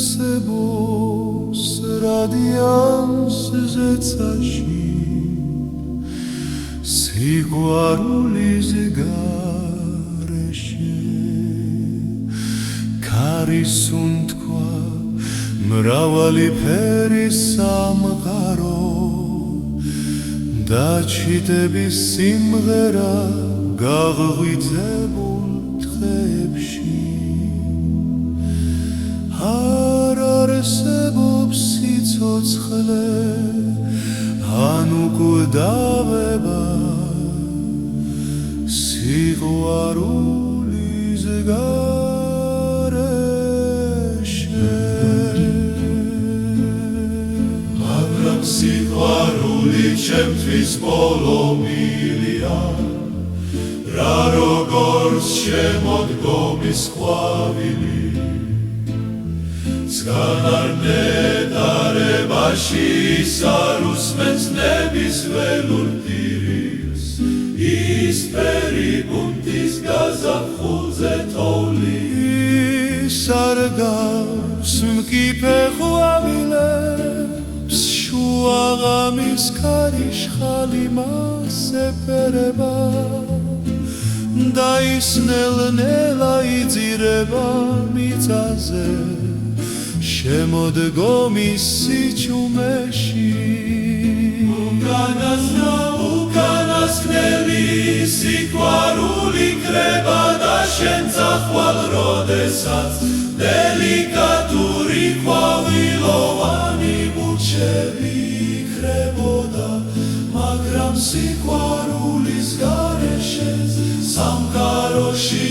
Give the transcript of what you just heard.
არსებობს რადიანს ზეცაში სიყვარულის გარეშე ქარის უთქვა მრავალი ფერის სამყარო დაჩიტების სიმღერა გაღვიძებულ დღეებში არ არსებობს სიცოცხლე ან უკვდავება სიყვარულის გარეშე მაგრამ სიყვარული ჩემთვის პოლომილია რა როგორც შემოდგომის ყვავილი განარნეტარებაში სარუსმენს ნების ველურ ტირილს ის პერიბუნტის გაზაფხულზე თოვლის არ გავს მკიფე ყვავილებს შუა ღამის ქარიშხალი მას ეფერება და ის ნელ-ნელა იძირება მიწაზე შემოდგომის სიჩუმეში უკანასკნელი სიყვარული კრება და შენ წახვალ როდესაც დელიკატური ყვავილოვანი მუჩები იქრებოდა მაგრამ სიყვარულის გარეშე სამყაროში